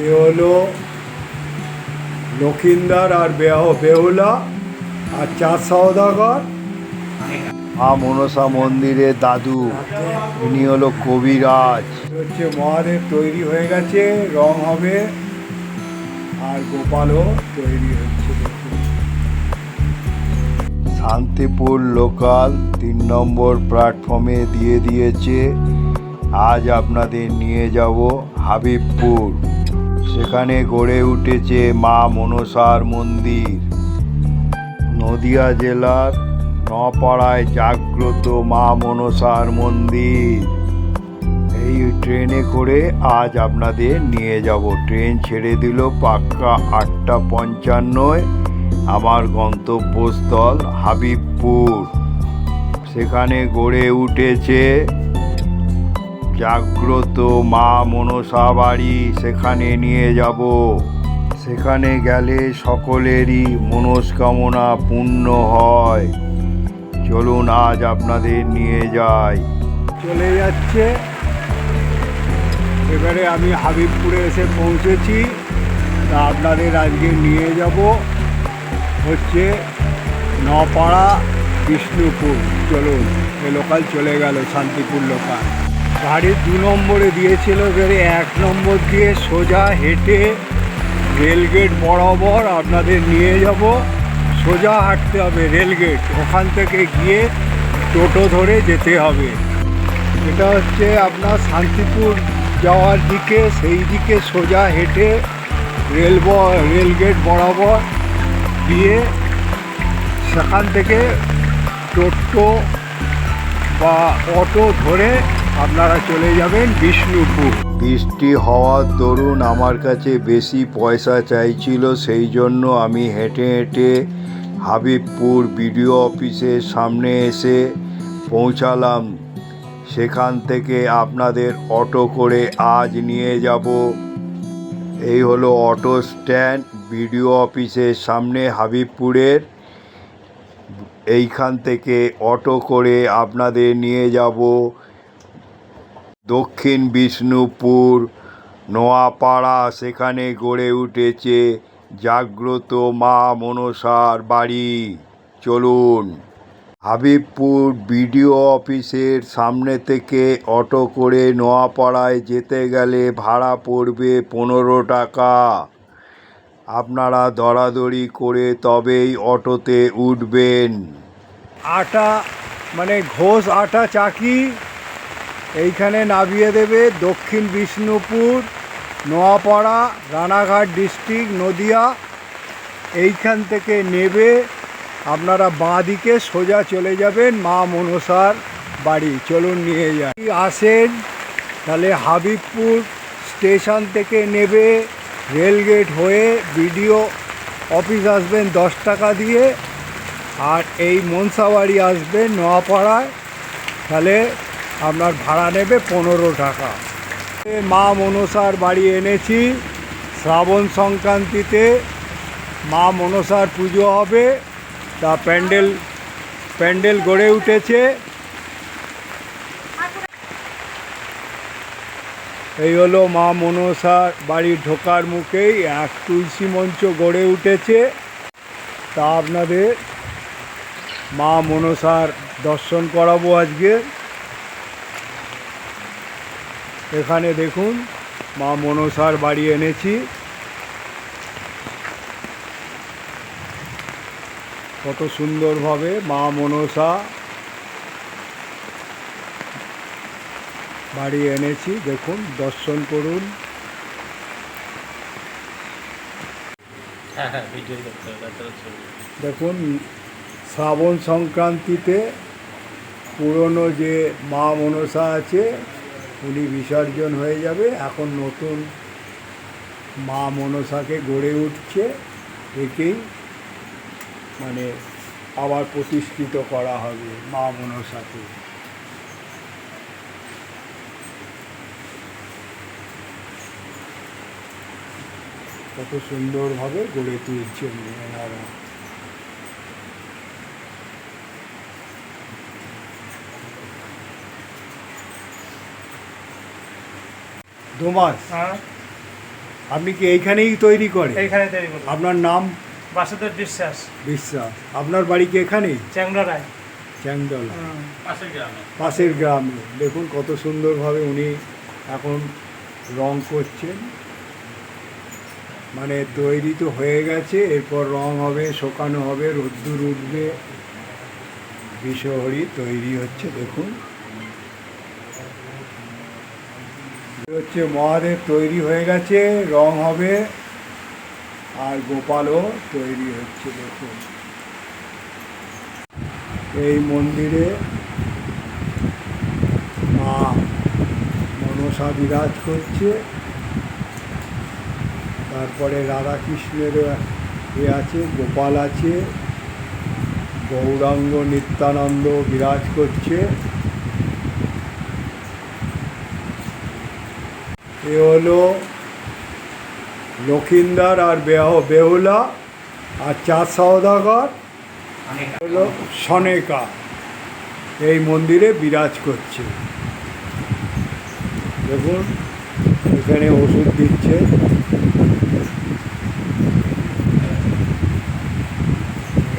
এ হলো লক্ষিন্দর আর বেহুলা আর চাঁদ সওদাগর। মা মনসা মন্দিরের দাদু, ইনি হলো কবিরাজ। হচ্ছে মহাদেব তৈরি হয়ে গেছে, রং হবে, আর গোপালও তৈরি হচ্ছে। শান্তিপুর লোকাল 3 নম্বর প্ল্যাটফর্মে দিয়ে দিয়েছে। আজ আপনাদের নিয়ে যাব হাবিবপুর। সেখানে গড়ে উঠেছে মা মনসার মন্দির। নদিয়া জেলার নপাড়ায় জাগ্রত মা মনসার মন্দির। এই ট্রেনে করে আজ আপনাদের নিয়ে যাব। ট্রেন ছেড়ে দিল পাক্কা 8:55। আমার গন্তব্যস্থল হাবিবপুর। সেখানে গড়ে উঠেছে জাগ্রত মা মনসা বাড়ি। সেখানে নিয়ে যাব। সেখানে গেলে সকলেরই মনস্কামনা পূর্ণ হয়। চলুন আজ আপনাদের নিয়ে যাই। চলে যাচ্ছে। এবারে আমি হাবিবপুরে এসে পৌঁছেছি। তা আপনাদের আজকে নিয়ে যাব হচ্ছে নপাড়া বিষ্ণুপুর। চলুন, এ লোকাল চলে গেল শান্তিপুর লোকাল। গাড়ি 2 নম্বরে দিয়েছিল, এবারে 1 নম্বর দিয়ে সোজা হেঁটে রেলগেট বরাবর আপনাদের নিয়ে যাব। সোজা হাঁটতে হবে রেলগেট, ওখান থেকে গিয়ে টোটো ধরে যেতে হবে। এটা হচ্ছে আপনার শান্তিপুর যাওয়ার দিকে, সেই দিকে সোজা হেঁটে রেলগেট বরাবর গিয়ে সেখান থেকে টোটো বা অটো ধরে আপনারা চলে যাবেন বিষ্ণুপুর। বৃষ্টি হওয়ার দরুন আমার কাছে বেশি পয়সা চাইছিল, সেই জন্য আমি হেঁটে হেঁটে হাবিবপুর বিডিও অফিসের সামনে এসে পৌঁছালাম। সেখান থেকে আপনাদের অটো করে আজ নিয়ে যাব। এই হলো অটো স্ট্যান্ড বিডিও অফিসের সামনে হাবিবপুরের। এইখান থেকে অটো করে আপনাদের নিয়ে যাব দক্ষিণ বিষ্ণুপুর নোয়াপাড়া। সেখানে গড়ে উঠেছে জাগ্রত মা মনসার বাড়ি। চলুন। হাবিবপুর বিডিও অফিসের সামনে থেকে অটো করে নোয়াপাড়ায় যেতে গেলে ভাড়া পড়বে 15 টাকা। আপনারা দরাদরি করে তবেই অটোতে উঠবেন। আটা মানে ঘোষ আটা চাকি এইখানে নামিয়ে দেবে। দক্ষিণ বিষ্ণুপুর, নোয়াপাড়া, রানাঘাট ডিস্ট্রিক্ট, নদিয়া। এইখান থেকে নেবে আপনারা বাঁ দিকে সোজা চলে যাবেন মা মনসার বাড়ি। চলুন নিয়ে যাই। আসেন তাহলে হাবিবপুর স্টেশন থেকে নেবে, রেলগেট হয়ে বিডিও অফিস আসবেন 10 টাকা দিয়ে, আর এই মনসা বাড়ি আসবেন নোয়াপাড়ায়, তাহলে আপনার ভাড়া নেবে 15 টাকা। মা মনসার বাড়ি এনেছি। শ্রাবণ সংক্রান্তিতে মা মনসার পুজো হবে, তা প্যান্ডেল গড়ে উঠেছে। এই হলো মা মনসার বাড়ি ঢোকার মুখেই এক তুলসী মঞ্চ গড়ে উঠেছে। তা আপনাদের মা মনসার দর্শন করাবো আজকে। এখানে দেখুন মা মনসার বাড়ি এনেছি। কত সুন্দরভাবে মা মনসা বাড়ি এনেছি, দেখুন, দর্শন করুন। দেখুন, শ্রাবণ সংক্রান্তিতে পুরনো যে মা মনসা আছে উনি বিসর্জন হয়ে যাবে। এখন নতুন মা মনসাকে গড়ে উঠছে, একেই মানে আবার প্রতিষ্ঠিত করা হবে মা মনসাকে। কত সুন্দরভাবে গড়ে তুলছেন এনারা। দু মাস আপনি কি এইখানেই তৈরি করেন? এইখানে তৈরি করি। আপনার নাম? বাসুদেব বিশ্বাস, বিশ্বাস। আপনার বাড়ি কি এখানেই? চ্যাংড়ায়। চ্যাংদলা, পাশের গ্রামে। দেখুন কত সুন্দরভাবে উনি এখন রং করছেন, মানে তৈরি তো হয়ে গেছে, এরপর রং হবে, শোকানো হবে, রোদ্দুর উঠবে, বিষহরি তৈরি হচ্ছে। দেখুন হচ্ছে মহাদেব তৈরি হয়ে গেছে, রং হবে, আর গোপালও তৈরি হচ্ছে। দেখুন এই মন্দিরে মা মনসা বিরাজ করছে, তারপরে রাধাকৃষ্ণের এ আছে, গোপাল আছে, গৌরাঙ্গ নিত্যানন্দ বিরাজ করছে। এ হলো লক্ষিন্দর আর বেহুলা, আর চার সওদাগর হলো সনেকা এই মন্দিরে বিরাজ করছে। দেখুন এখানে ওষুধ দিচ্ছে।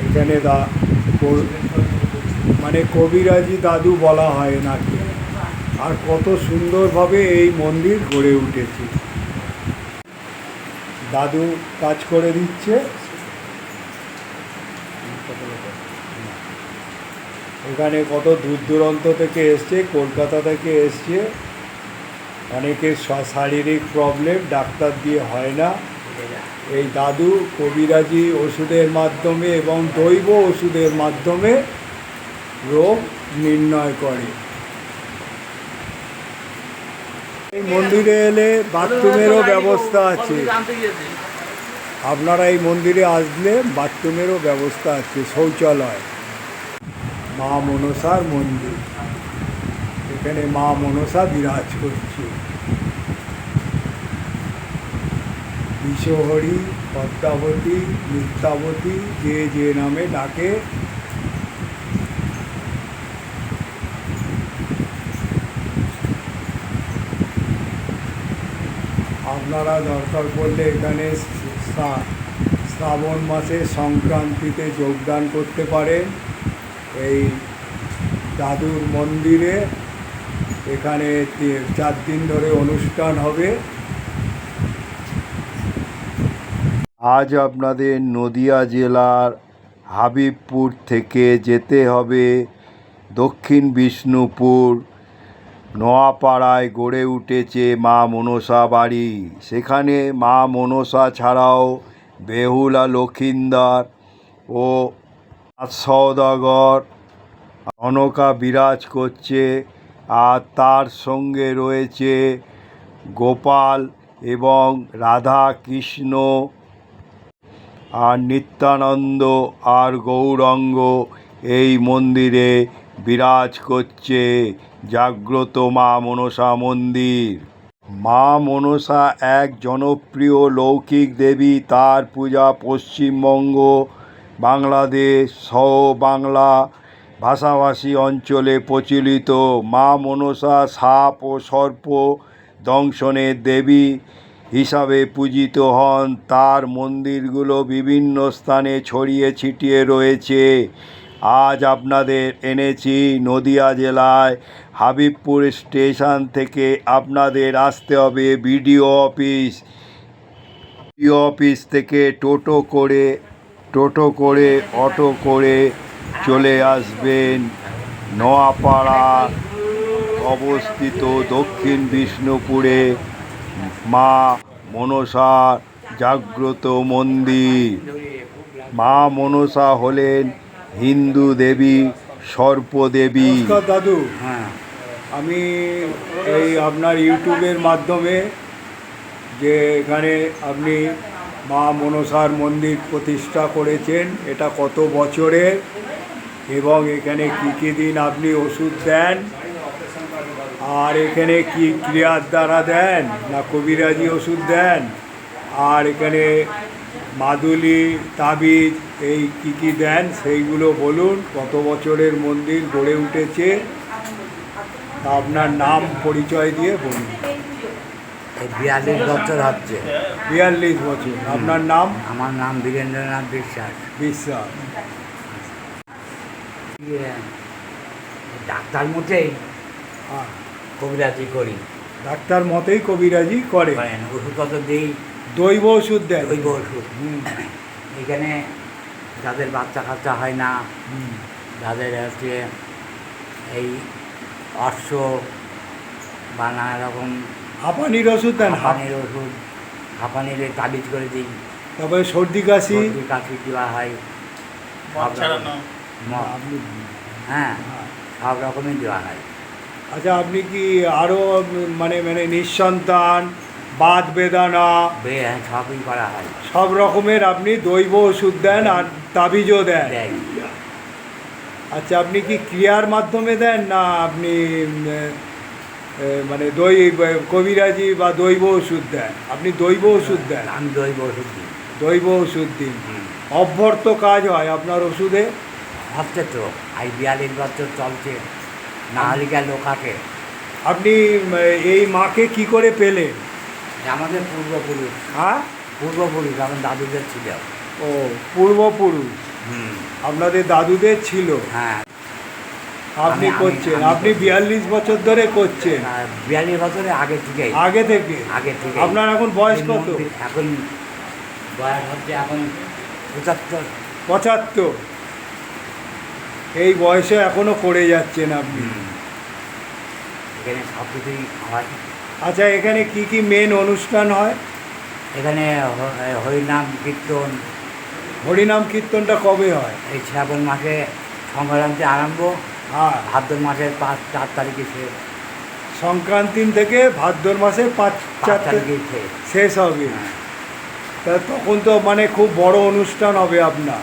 এখানে মানে কবিরাজি দাদু বলা হয় নাকি। আর কত সুন্দরভাবে এই মন্দির গড়ে উঠেছে। দাদু কাজ করে দিচ্ছে। এখানে কত দূর দূরান্ত থেকে এসছে, কলকাতা থেকে এসছে। অনেকের শারীরিক প্রবলেম ডাক্তার দিয়ে হয় না, এই দাদু কবিরাজি ওষুধের মাধ্যমে এবং দৈব ওষুধের মাধ্যমে রোগ নির্ণয় করে। এই মন্দিরে এলে বাথরুমেরও ব্যবস্থা আছে। আপনারা এই মন্দিরে আসলে বাথরুমেরও ব্যবস্থা আছে, শৌচালয়। মা মনসার মন্দির, এখানে মা মনসা বিরাজ করছে। বিষহরি, পদ্মাবতী, নিত্যাবতী, যে যে নামে ডাকে। আপনারা দরকার পড়লে এখানে শ্রাবণ মাসে সংক্রান্তিতে যোগদান করতে পারেন এই দাদুর মন্দিরে। এখানে 4 দিন ধরে অনুষ্ঠান হবে। আজ আপনাদের নদিয়া জেলার হাবিবপুর থেকে যেতে হবে দক্ষিণ বিষ্ণুপুর। নোয়াপাড়ায় গড়ে উঠেছে মা মনসা বাড়ি। সেখানে মা মনসা ছাড়াও বেহুলা, লক্ষিন্দর ও সওদাগর, অনকা বিরাজ করছে। আর তার সঙ্গে রয়েছে গোপাল এবং রাধা কৃষ্ণ, আর নিত্যানন্দ আর গৌরাঙ্গ এই মন্দিরে বিরাজ করছে। জাগ্রত মা মনসা মন্দির। মা মনসা এক জনপ্রিয় লৌকিক দেবী। তার পূজা পশ্চিমবঙ্গ, বাংলাদেশ সহ বাংলা ভাষাভাষী অঞ্চলে প্রচলিত। মা মনসা সাপ ও সর্প দংশনের দেবী হিসাবে পূজিত হন। তার মন্দিরগুলো বিভিন্ন স্থানে ছড়িয়ে ছিটিয়ে রয়েছে। আজ আপনাদের এনেছি নদিয়া জেলায় হাবিবপুর স্টেশন থেকে আপনাদের আসতে হবে বিডিও অফিস। বিডিও অফিস থেকে টোটো করে অটো করে চলে আসবেন নোয়াপাড়া অবস্থিত দক্ষিণ বিষ্ণুপুরে মা মনসা জাগ্রত মন্দির। মা মনসা হলেন হিন্দু দেবী, সর্পদেবী। নমস্কার দাদু। হ্যাঁ, আমি এই আপনার ইউটিউবের মাধ্যমে যে এখানে আপনি মা মনসার মন্দির প্রতিষ্ঠা করেছেন, এটা কত বছরের এবং এখানে কী কী দিন আপনি ওষুধ দেন, আর এখানে কি ক্রিয়ার দ্বারা দেন না কবিরাজি ওষুধ দেন, আর এখানে মাদুলি, তাবিজ এই কী কী দেন সেইগুলো বলুন। কত বছরের মন্দির গড়ে উঠেছে, তা আপনার নাম পরিচয় দিয়ে বলুন। 42 বছর হচ্ছে। 42 বছর। আপনার নাম? আমার নাম বীরেন্দ্রনাথ বিশ্বাস। বিশ্বাস। ইয়ে, ডাক্তার মতেই হ্যাঁ, কবিরাজি করি। ডাক্তার মতেই কবিরাজি করে। করেন ওষুধপত্র দিই, দৈব ওষুধ দেন? দৈব ওষুধ। এখানে যাদের বাচ্চা কাচ্চা হয় না, হুম। যাদের হচ্ছে এই অশ্ব বা নানা রকম হাঁপানির ওষুধ দেন? হাঁপানির ওষুধ, হাঁপানির তাবিজ করে দিই। তারপরে সর্দি কাশি? সর্দি কাশি দেওয়া হয়, সব রকম। মদ, আপনি- হ্যাঁ, হ্যাঁ। সব রকমই দেওয়া হয়। আচ্ছা, আপনি কি আরও মানে মানে নিঃসন্তান, বাত বেদনা, সবই করা হয়। সব রকমের আপনি দৈব ওষুধ দেন আর তাবিজও দেন? দেয়। আচ্ছা, আপনি কি ক্রিয়ার মাধ্যমে দেন না আপনি মানে কবিরাজি বা দৈব ওষুধ দেন? আপনি দৈব ওষুধ দেন? আমি দৈব ওষুধ দিই। দৈব ওষুধ দিন। অব্যর্থ কাজ হয় আপনার ওষুধে? হচ্ছে তো, এই 42 বছর চলছে, না হলে গেল লোকাকে। আপনি এই মাকে কি করে পেলেন? আমাদের পূর্বপুরুষ, হ্যাঁ, পূর্বপুরুষ আমার দাদুদের ছিল। ও, পূর্বপুরুষ হুম, আপনাদের দাদুদের ছিল। হ্যাঁ। আপনি আমি- করছেন? আমি আপনি করছি। 42 বছর ধরে করছেন? 42 বছরের আগে থেকেই। আগে থেকে? আগে থেকে। আপনার এখন বয়স কত? এখন বয়স হচ্ছে এখন 75। 75। এই বয়সে এখনো করে যাচ্ছেন আপনি? এখানে সব কিছুই হয়। আচ্ছা, এখানে কি কি মেন অনুষ্ঠান হয়? এখানে হরিনাম কীর্তন। হরিনাম কীর্তনটা কবে হয়? এই শ্রাবণ মাসে সংক্রান্তি আরম্ভ, হ্যাঁ, ভাদ্র মাসের 4 তারিখে শেষ। সংক্রান্তি থেকে ভাদ্র মাসে 5 তারিখে শেষ। শেষ হবে। হ্যাঁ। তা তখন তো মানে খুব বড় অনুষ্ঠান হবে আপনার।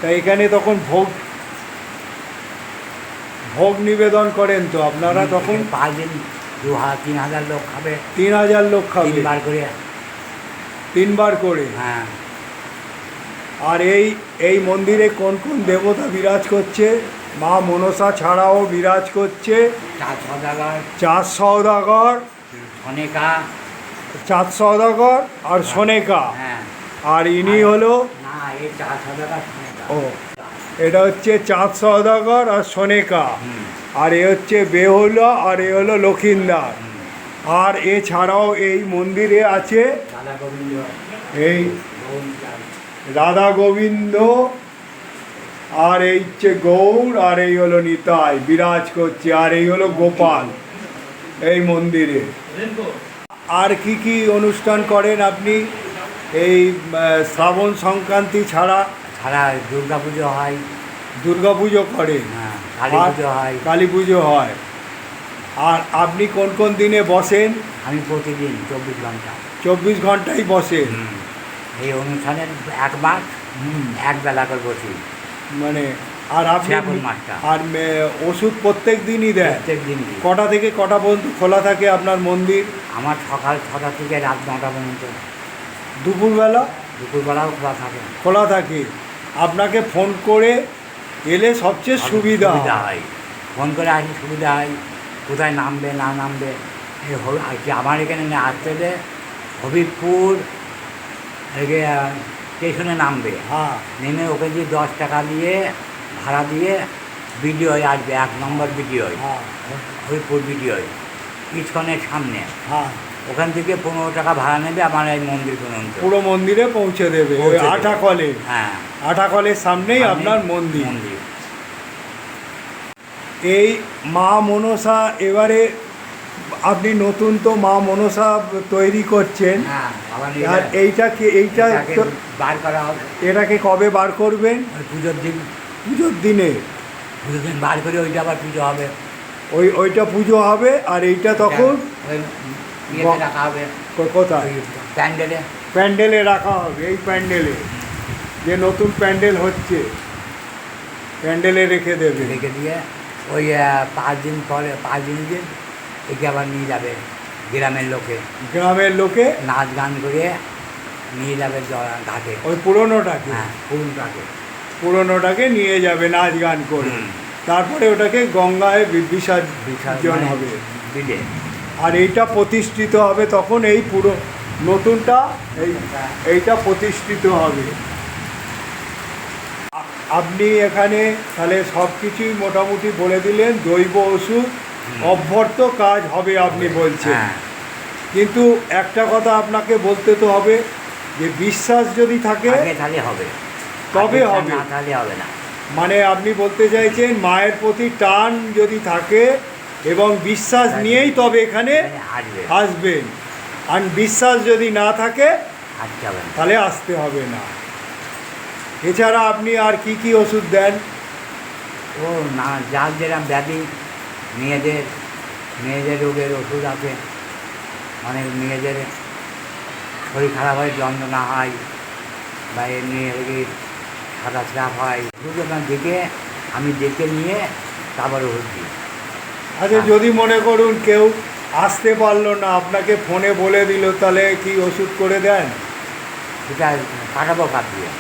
তা এখানে তখন ভোগ ভোগ নিবেদন করেন তো আপনারা তখন? 5 দিন 2,000-3,000 লোক খাবে। 3000 লোক খাবে? 3 বার করে। 3 বার করে? হ্যাঁ। আর এই মন্দিরে কোন কোন দেবতা বিরাজ করছে? মা মনসা ছাড়াও বিরাজ করছে 4 সদাগর, চাঁদ সওদাগর, অনেকা। চাঁদ সওদাগর আর সোনেকা। হ্যাঁ। আর ইনি হলো, না, এই 4 সদাগর অনেকা। ও, এটা হচ্ছে চাঁদ সওদাগর আর সোনেকা। হুম, আর এ হচ্ছে বেহুলা আর এ হলো লক্ষিন্দার। হুম। আর এছাড়াও এই মন্দিরে আছে রাধা গোবিন্দ, এই গোবিন্দ। রাধা গোবিন্দ, আর এই হচ্ছে গৌর, আর এই হলো নিতাই বিরাজ করছে, আর এই হলো গোপাল এই মন্দিরে। আর কি কি অনুষ্ঠান করেন আপনি এই শ্রাবণ সংক্রান্তি ছাড়া? ছাড়া দুর্গা পুজো হয়। দুর্গা পুজো করেন? হ্যাঁ, কালী আর পুজো হয়। কালী পুজো হয়। আর আপনি কোন কোন দিনে বসেন? আমি প্রতিদিন 24 ঘন্টা। 24 ঘন্টাই বসেন? এই অনুষ্ঠানের একবার এক বেলা করে বসি। মানে আর আপনি শ্রাবণ মাসটা। আর ওষুধ প্রত্যেক দিনই দেন? প্রত্যেক দিন দিই। কটা থেকে কটা পর্যন্ত খোলা থাকে আপনার মন্দির? আমার সকাল 6টা থেকে রাত 9টা পর্যন্ত। দুপুরবেলা? দুপুরবেলাও খোলা থাকে। খোলা থাকে। আপনাকে ফোন করে এলে সবচেয়ে সুবিধা হয়। ফোন করে আসলে সুবিধা হয়, কোথায় নামবে না নামবে। আর কি আমার এখানে আসতে হলে হবিবপুর স্টেশনে নামবে। হ্যাঁ, নেমে ওকে দিয়ে 10 টাকা দিয়ে ভাড়া দিয়ে বিডিওয় আসবে, 1 নম্বর বিডিওয়, হ্যাঁ, হরিপুর বিডিওয়, ইস্কনের সামনে। হ্যাঁ। ওখান থেকে 15 টাকা ভাড়া নেবে আমার এই মন্দির পর্যন্ত। পুরো মন্দিরে পৌঁছে দেবে ওই পৌঁছে দেবে। আটাকলে? হ্যাঁ, আটাকলের সামনেই সামনেই আপনার মন্দির। মন্দির। এই মা মনসা, এবারে আপনি নতুন তো মা মনসা তৈরি করছেন। হ্যাঁ, আবার আর এইটাকে এটাকে বার করা হবে এটাকে কবে বার করবেন? ওই পুজোর দিন। পুজোর দিনে? পুজোর দিন বার করে ওইটা আবার পুজো হবে। ওইটা পুজো হবে আর এইটা তখন ওই ইয়েতে রাখা হবে, কোথায়? ওই প্যান্ডেলে। প্যান্ডেলে রাখা হবে। এই প্যান্ডেলে, যে নতুন প্যান্ডেল হচ্ছে, প্যান্ডেলে রেখে দেবে। রেখে দিয়ে ওই 5 দিন পরে, 5 দিন একে আবার নিয়ে যাবে গ্রামের লোকে। গ্রামের লোকে নাচ গান করে নিয়ে যাবে ঘাটে। ওই পুরোনোটাকে? হ্যাঁ, ফুলটাকে। পুরোনোটাকে নিয়ে যাবে নাচ গান করে। হুম। তারপরে ওটাকে গঙ্গায় বিসর্জন মানে হবে। বিলে। আর এইটা প্রতিষ্ঠিত হবে তখন, এই পুরো নতুনটা এইটা প্রতিষ্ঠিত হবে। আপনি এখানে তাহলে সব কিছুই মোটামুটি বলে দিলেন, জৈব ওষুধ অভ্যর্থ কাজ হবে আপনি বলছেন। হ্যাঁ, কিন্তু একটা কথা আপনাকে বলতে তো হবে যে বিশ্বাস যদি থাকে আগে তাহলে হবে, তবে আগে হবে। না তাহলে হবে না। মানে আপনি বলতে চাইছেন মায়ের প্রতি টান যদি থাকে এবং বিশ্বাস নিয়েই তবে এখানে আসবে, আসবেন, আর বিশ্বাস যদি না থাকে আসতে হবে না। তাহলে আসতে হবে না। এছাড়া আপনি আর কি কি ওষুধ দেন? ও না, যার যেরকম ব্যাধি, মেয়েদের মেয়েদের রোগের ওষুধ আছে, অনেক মেয়েদের শরীর খারাপ হয়, যন্ত্রণা হয়, বা এমনি রোগীর সাদা স্রাপ হয়, ওষুধ আমি দেখে নিয়ে তারপরে ওষুধ দিই। আচ্ছা, যদি মনে করুন কেউ আসতে পারলো না, আপনাকে ফোনে বলে দিল, তাহলে কি ওষুধ করে দেন? সেটা কাটাবো কাটিয়ে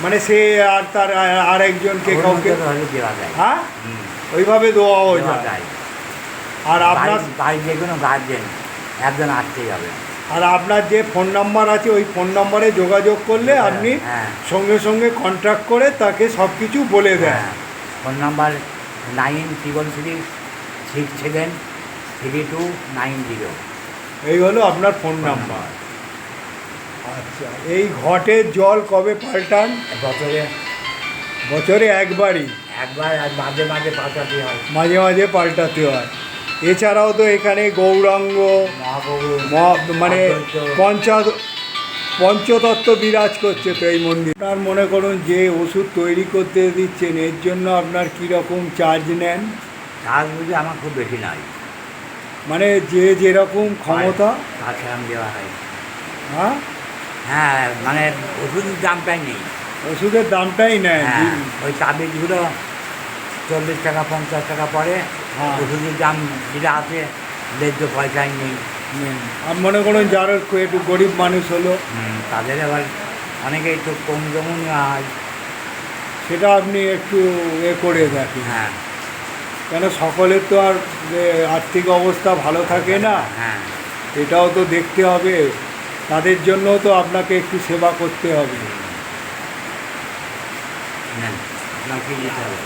মানে সে আর তার আর একজনকে কাউকে, হলে দেওয়া যায়। হ্যাঁ, হুম, ওইভাবে দেওয়াও দেওয়া যায়। যায়। আর আপনার বাড়ির যে কোনো গার্জেন একজন আসতেই হবে। আর আপনার যে ফোন নাম্বার আছে ওই ফোন নাম্বারে যোগাযোগ করলে আপনি হ্যাঁ, সঙ্গে সঙ্গে কন্ট্যাক্ট করে তাকে সব কিছু বলে দেন। হ্যাঁ, ফোন নাম্বার 9333673290। এই হলো আপনার ফোন নাম্বার। আচ্ছা, এই ঘটের জল কবে পাল্টান? বছরে বছরে একবারই? একবার, আর মাঝে মাঝে পাল্টাতে হয়। মাঝে মাঝে পাল্টাতে হয়। এছাড়াও তো এখানে গৌরাঙ্গ মহাপ্রভু মানে পঞ্চতত্ত্ব বিরাজ করছে তো এই মন্দির। আপনার মনে করুন যে ওষুধ তৈরি করতে দিচ্ছেন, এর জন্য আপনার কীরকম চার্জ নেন? কাজ বুঝে আমার খুব বেশি নাই, মানে যে যেরকম ক্ষমতা। তার সেরকম দেওয়া হয়। হ্যাঁ, হ্যাঁ, মানে ওষুধের দামটাই নেই। ওষুধের দামটাই নেয়। হ্যাঁ, ওই তাবিজগুলো 40 টাকা 50 টাকা পড়ে। হ্যাঁ। ওষুধের দাম যেটা আছে ন্যায্য পয়সাই নেই। আর মনে করুন যারা একটু গরিব মানুষ হলো, তাদের আবার অনেকেই তো কম জমও নেওয়া হয়। সেটা আপনি একটু করে দেখেন। হ্যাঁ, কেন সকলের তো আর আর্থিক অবস্থা ভালো থাকে না, হ্যাঁ, এটাও তো দেখতে হবে। তাদের জন্যও তো আপনাকে একটু সেবা করতে হবে। নেন, আপনার কি দিতে হবে?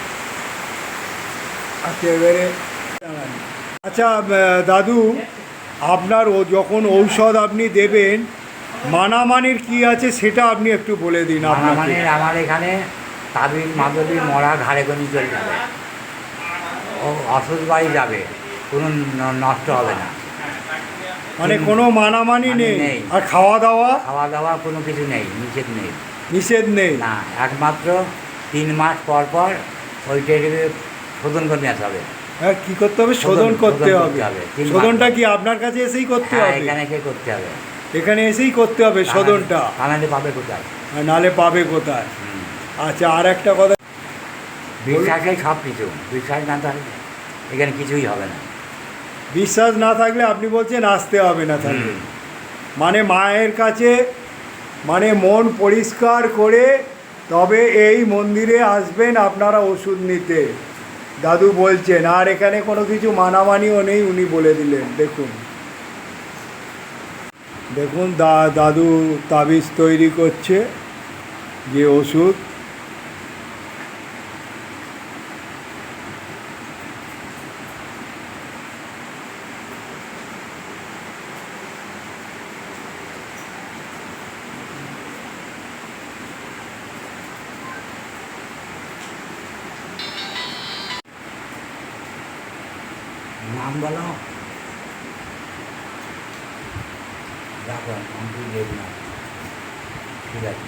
আচ্ছা, এবারে আচ্ছা দাদু, আপনার যখন ঔষধ আপনি দেবেন, মানামানির কি আছে সেটা আপনি একটু বলে দিন। আপনার মানে আমার এখানে তাবিজ মাদুলি মরা ঘাড়ে করে চলে যাবে, ও অসুখ বাড়ি যাবে, কোনো নষ্ট হবে না। মানে কোনো মানামানি নেই? নেই। আর খাওয়া দাওয়া? খাওয়া দাওয়া কোনো কিছু নেই, নিষেধ নেই। নিষেধ নেই? না, একমাত্র 3 মাস পর পর ওইটাকে শোধন করে নিতে হবে। হ্যাঁ, কী করতে হবে? শোধন করতে হবে। 3 মাস। শোধনটা কি আপনার কাছে এসেই করতে হ্যাঁ, হবে? এখানে কে করতে হবে? এখানে এসেই করতে হবে শোধনটা? কানাডে পাবে কোথায়? আর নালে পাবে কোথায়? আচ্ছা, আর একটা কথা, বিশ্বাসেই সব কিছু, বিশ্বাস না থাকলে এখানে কিছুই হবে না। বিশ্বাস না থাকলে আপনি বলছেন আসতে হবে না তাহলে? হুম। মানে মায়ের কাছে মানে মন পরিষ্কার করে তবে এই মন্দিরে আসবেন আপনারা ওষুধ নিতে, দাদু বলছেন। আর এখানে কোনো কিছু মানামানিও নেই, উনি বলে দিলেন। দেখুন দেখুন দাদু তাবিজ তৈরি করছে, যে ওষুধ। নাম বলো, দেখো আমি দেব না, ঠিক আছে।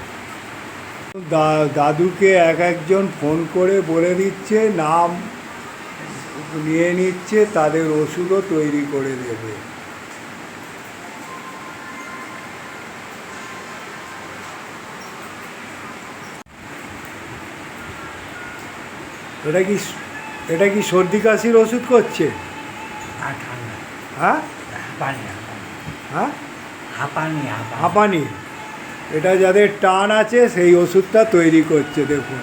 দাদুকে এক একজন ফোন করে বলে দিচ্ছে, নাম নিয়ে নিচ্ছে, তাদের ওষুধও তৈরি করে দেবে। এটা কি সর্দি কাশির ওষুধ করছে? আর ঠান্ডা, হ্যাঁ, হাঁপানি, হ্যাঁ, হাঁপানি, হাঁপানি। এটা যাদের টান আছে সেই ওষুধটা তৈরি করছে। দেখুন,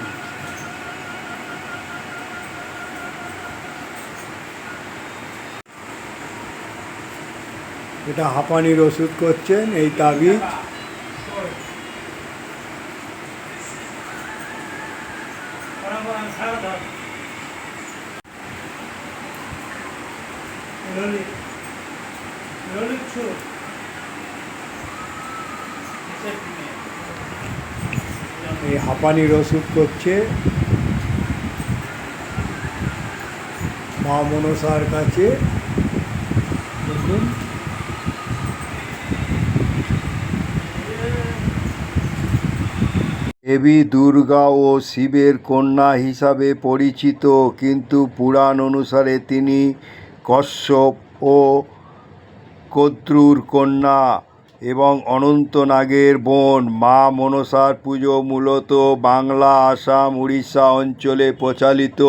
এটা হাঁপানির ওষুধ করছেন, এই তাবিজ। এই হাঁপানির ওষুধ করছে মা মনসার কাছে। দেখুন দেবী দুর্গা ও শিবের কন্যা হিসাবে পরিচিত, কিন্তু পুরাণ অনুসারে তিনি কশ্যপ ও কদ্রুর কন্যা এবং অনন্তনাগের বোন। মা মনসার পুজো মূলত বাংলা, আসাম, উড়িষ্যা অঞ্চলে প্রচলিত।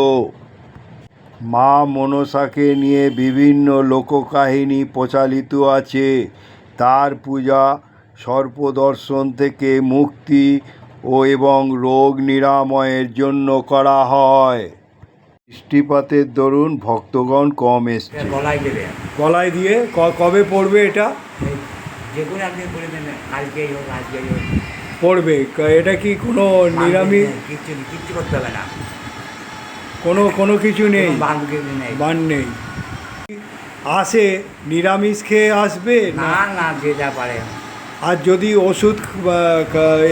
মা মনসাকে নিয়ে বিভিন্ন লোককাহিনী প্রচলিত আছে। তার পূজা সর্পদর্শন থেকে মুক্তি এবং রোগ নিরাময়ের জন্য করা হয়। বৃষ্টিপাতের দরুন ভক্তগণ কম এসছে। গলায় দেবে, গলায় দিয়ে কবে পড়বে এটা? এই যে কোনো একদিন করে দেবেন, আজকেই হোক আজকেই হোক পড়বে। এটা কি কোনো নিরামিষ? কিচ্ছু করতে হবে না, কোনো কিছু নেই, নেই। বান নেই। আসে নিরামিষ খেয়ে আসবে না না, যে যা পারে। আর যদি ওষুধ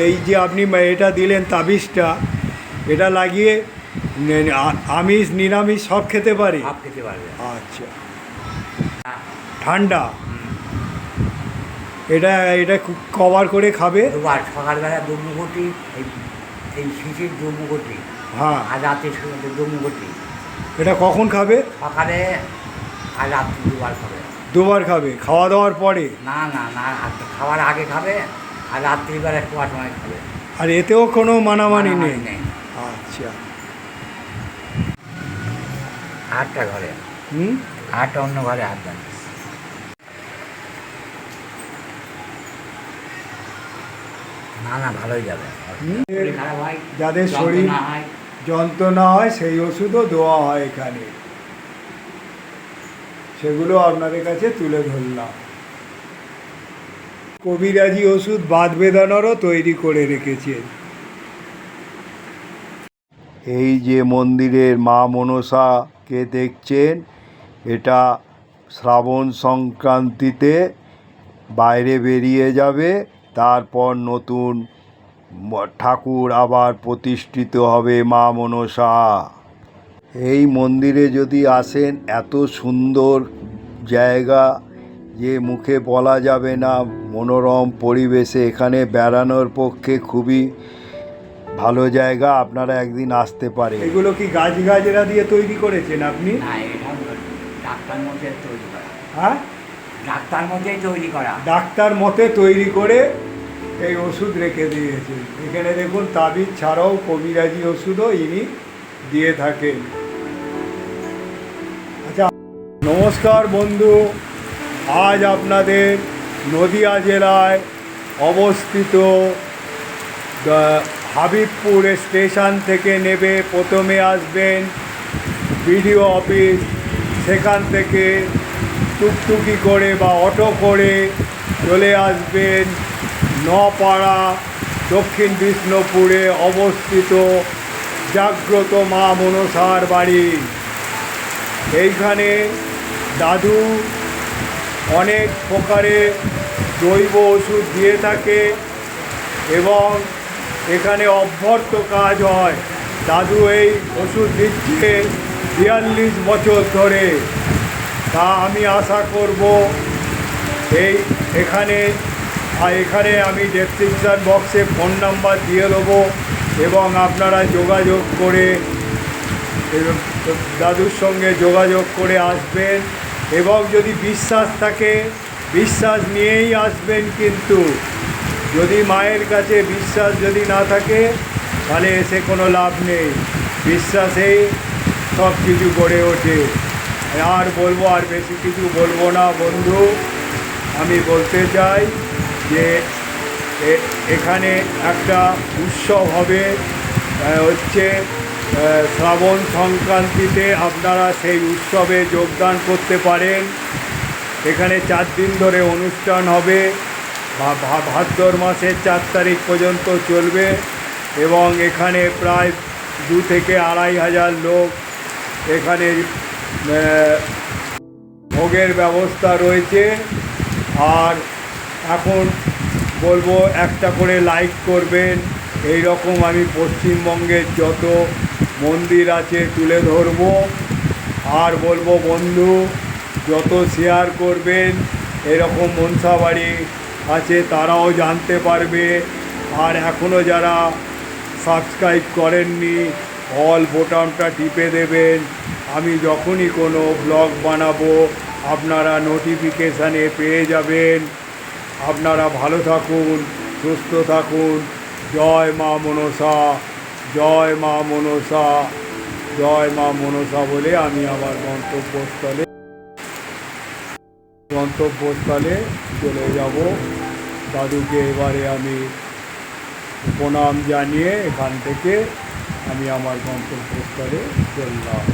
এই যে আপনি এটা দিলেন তাবিজটা, এটা লাগিয়ে আমিষ নিরামিষ সব খেতে পারে? সব খেতে পারবে। আচ্ছা। হ্যাঁ। ঠান্ডা এটা এটা কভার করে খাবে? দুবার, সকালবেলা দুমুগটি, এই শিশির দুমুগটি, হ্যাঁ। আর রাতে দুমুগটি। এটা কখন খাবে? সকালে আর রাত্রি দুবার খাবে। দুবার খাবে খাওয়া দাওয়ার পরে? না না না, খাওয়ার আগে খাবে আর রাত্রিবেলা শোয়ার সময় খাবে। আর এতেও কোনো মানামানি নেই? নেই। আচ্ছা। আটটা ঘরে, হুম। আটটা অন্য ঘরে হাত দেন। না না, ভালোই যাবে। শরীর খারাপ হয়, যাদের শরীর যন্ত্রণা হয়, যন্ত্রণা হয় সেই ওষুধও দেওয়া হয় এখানে, সেগুলো আপনাদের কাছে তুলে ধরলাম। কবিরাজি ওষুধ বাত বেদানোরও তৈরি করে রেখেছেন। এই যে মন্দিরের মা মনসাকে দেখছেন, এটা শ্রাবণ সংক্রান্তিতে বাইরে বেরিয়ে যাবে, তারপর নতুন ঠাকুর আবার প্রতিষ্ঠিত হবে মা মনসা। এই মন্দিরে যদি আসেন, এত সুন্দর জায়গা যে মুখে বলা যাবে না। মনোরম পরিবেশে এখানে বেড়ানোর পক্ষে খুবই ভালো জায়গা, আপনারা একদিন আসতে পারেন। এগুলো কি গাছগাছরা দিয়ে তৈরি করেছেন আপনি? না, এটা ডাক্তার মতে তৈরি করা। হ্যাঁ, ডাক্তার মতেই তৈরি করা। ডাক্তার মতে তৈরি করে এই ওষুধ রেখে দিয়েছেন। এখানে দেখুন তাবিজ ছাড়াও কবিরাজি ওষুধও ইনি দিয়ে থাকেন। আচ্ছা, নমস্কার বন্ধু। আজ আপনাদের নদিয়া জেলায় অবস্থিত হাবিবপুর স্টেশন থেকে নেবে প্রথমে আসবেন বিডিও অফিস, সেখান থেকে টুকটুকি করে বা অটো করে চলে আসবেন নপাড়া, দক্ষিণ বিষ্ণুপুরে অবস্থিত জাগ্রত মা মনসার বাড়ি। এইখানে দাদু অনেক প্রকারের জৈব ওষুধ দিয়ে থাকে এবং এখানে অভ্যর্থ কাজ হয়। দাদু এই ওষুধ দিচ্ছে 42 বছর ধরে। তা আমি আশা করব এখানে আমি ডেসক্রিপশান বক্সে ফোন নাম্বার দিয়ে দেবো এবং আপনারা যোগাযোগ করে দাদুর সঙ্গে যোগাযোগ করে আসবেন। এবং যদি বিশ্বাস থাকে, বিশ্বাস নিয়েই আসবেন। কিন্তু যদি মায়ের কাছে বিশ্বাস যদি না থাকে, তাহলে এসে কোনো লাভ নেই। বিশ্বাসেই সব কিছু গড়ে ওঠে। আর বলবো, আর বেশি কিছু বলবো না বন্ধু। আমি বলতে চাই যে এখানে একটা উৎসব হবে, হচ্ছে শ্রাবণ সংক্রান্তিতে। আপনারা সেই উৎসবে যোগদান করতে পারেন এখানে 4 দিন ধরে অনুষ্ঠান হবে, ভাদ্র মাসের 4 তারিখ পর্যন্ত চলবে এবং এখানে প্রায় 2 থেকে 2,500 লোক এখানে ভোগের ব্যবস্থা রয়েছে। আর এখন বলবো একটা করে লাইক করবেন, এই রকম আমি পশ্চিমবঙ্গের যত মন্দির আছে তুলে ধরবো। আর বলবো বন্ধু যত শেয়ার করবেন, এরকম মনসা বাড়ি আছে তারাও জানতে পারবে। আর এখনও যারা সাবস্ক্রাইব করেননি অল বোতামটা টিপে দেবেন, আমি যখনই কোনো ব্লগ বানাবো আপনারা নোটিফিকেশানে পেয়ে যাবেন। আপনারা ভালো থাকুন, সুস্থ থাকুন। জয় মা মনসা, জয় মা মনসা, জয় মা মনসা বলে আমি আমার গন্তব্যস্থলে চলে যাব। দাদুকে এবারে আমি প্রণাম জানিয়ে এখান থেকে আমি আমার গন্তব্যস্থলে চললাম।